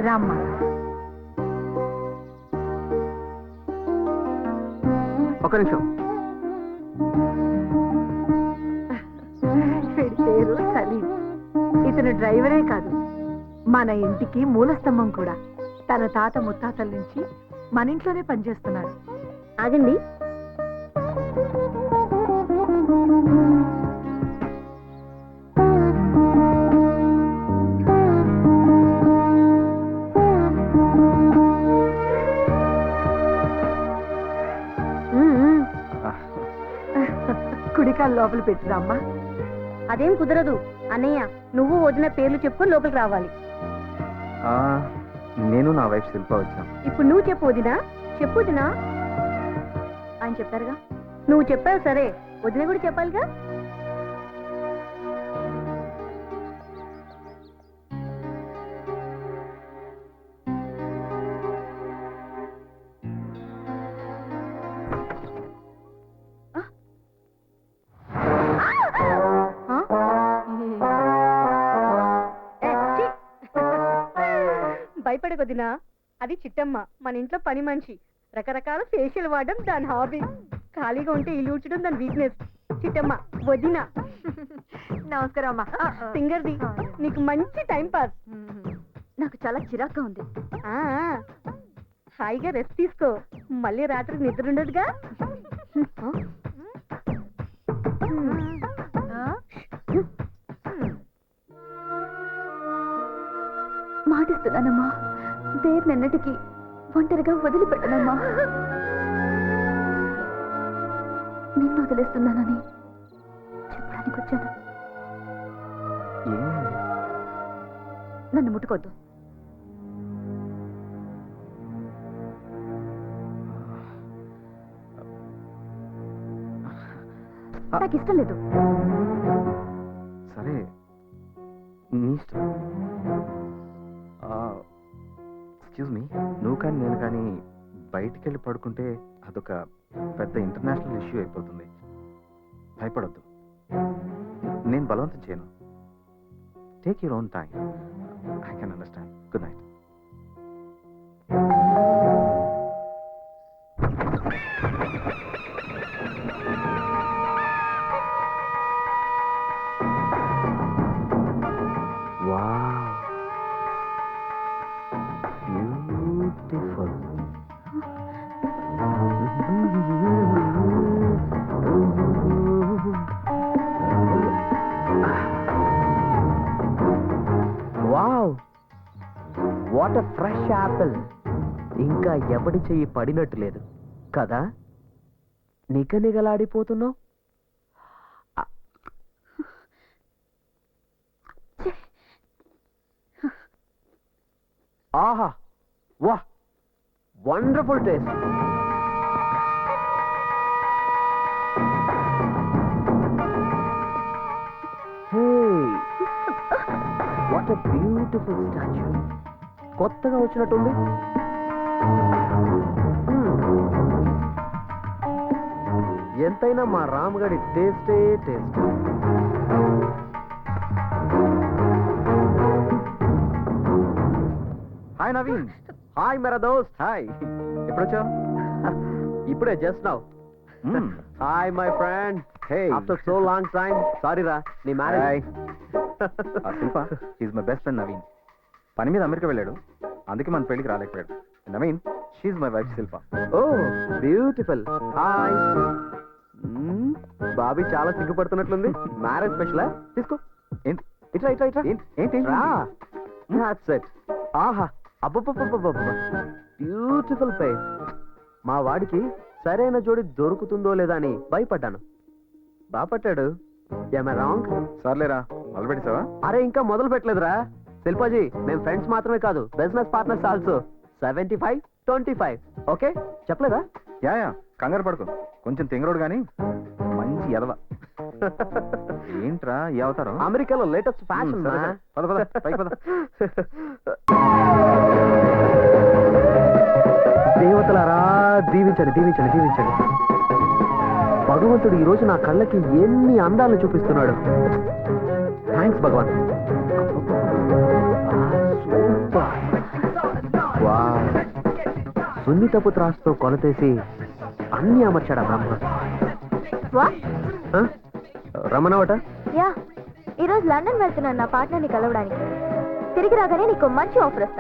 రామ్మ. ఒక నిమిషం. వీడి పేరు సలీం. ఇతను డ్రైవరే కాదు, మన ఇంటికి మూలస్తంభం కూడా. తన తాత ముత్తాతల నుంచి మన ఇంట్లోనే పనిచేస్తున్నాడు. ఆగండి. కుడికాలు లోపల పెట్టిరామ్మా. అదేం కుదరదు అన్నయ్య, నువ్వు వదిన పేర్లు చెప్పుకొని లోపలికి రావాలి. నేను నా వైఫ్ శిల్ప వచ్చాం. ఇప్పుడు నువ్వు చెప్పు వదినా. చెప్పు వదినా. ఆయన చెప్పారుగా, నువ్వు చెప్పావు సరే, వదిన కూడా చెప్పాలిగా. భయపడకొదినా, అది చిట్టమ్మ, మన ఇంట్లో పని మనిషి. రకరకాల ఫేషియల్ వాడడం దాని హాబీ. ఖాళీగా ఉంటే ఇల్లు ఊడ్చడం దాని వీక్నెస్. చిట్టమ్మ వదినా. నమస్కారం అమ్మా. సింగర్ది, నీకు మంచి టైం పాస్. నాకు చాలా చిరాగ్గా ఉంది. హాయిగా రెస్ట్ తీసుకో, మళ్ళీ రాత్రికి నిద్ర ఉండదుగా. మాటిస్తున్నానమ్మా, దేన్నెన్నటికి ఒంటరిగా వదిలిపెట్టనమ్మా. నిన్ను వదిలేస్తున్నానని చెప్పడానికి వచ్చాను. నన్ను ముట్టుకోద్దు. నాకు ఇష్టం లేదు. సరే, నీ ఇష్టం. ఎక్స్క్యూజ్ మీ, నువ్వు కానీ నేను కానీ బయటికి వెళ్ళి పడుకుంటే అదొక పెద్ద ఇంటర్నేషనల్ ఇష్యూ అయిపోతుంది. భయపడొద్దు, నేను బలవంతం చేయను. Take your own time. I can understand. Good night. Wow, what a fresh apple. ఇంకా ఎవడి చెయ్యి పడినట్టు లేదు కదా, నిగనిగలాడిపోతున్నావు. ఆహా, వా, wonderful taste. What a beautiful statue. కొత్తగా వచ్చినట్టుంది. ఎంతైనా మా రామగడి టేస్టే టేస్ట్. హాయ్ నవీన్. హాయ్ మేరా దోస్త్. హాయ్, ఎప్పుడొచ్చావు? ఇప్పుడే just now. Hi my friend. Hey, after so long time. Sorry రా, నీ marriage. Shilpa is my best friend Naveen. పని మీద అమెరికా వెళ్ళాడు, అందుకే మన పెళ్లికి రాలేకపోయాడు. Naveen, she my wife Shilpa. Oh beautiful. Hi. బాబీ చాలా సిగ్గుపడుతున్నట్లుంది. మ్యారేజ్ స్పెషలా? తీసుకో. ఏంటి? ఇట్లా ఇట్లా ఇట్లా. ఏంటి? That's it. ఆహా, అబ్బబ్బబ్బబ్బబ్బ, బ్యూటిఫుల్ ఫేస్. మా వాడికి సరైన జోడి దొరుకుతుందో లేదా అని భయపడ్డాను. బాపట్టాడు. ఏమై రాంగ్? సర్లేరా, మొదలు పెట్టేసావా? అరే, ఇంకా మొదలు పెట్టలేదురా. శిల్పాజీ, మేము ఫ్రెండ్స్ మాత్రమే కాదు, బిజినెస్ పార్ట్నర్స్ ఆల్సో. 75-25. ఓకే, చెప్పలేదా? యా, కంగారు పడుకో. కొంచెం తెంగరోడు కానీ మంచి ఎదవ. ఏంట్రా ఈ అవతారం? అమెరికాలో లేటెస్ట్ ఫ్యాషన్. పద పద, పైకి పద. దేవతలారా, దీవించండి దీవించండి దీవించండి. భగవంతుడు ఈ రోజు నా కళ్ళకి ఎన్ని అందాలను చూపిస్తున్నాడు. థ్యాంక్స్ భగవాన్. సూపర్. వావ్. సున్నితపు త్రాసుతో కొలతేసి అన్ని అమర్చాడా బ్రహ్మ. ఆ? రమణవట యా ఈరోజు లండన్ వెళ్తున్నాను నా పార్ట్నర్ని కలవడానికి. తిరిగి రాగానే నీకు మంచి ఆఫర్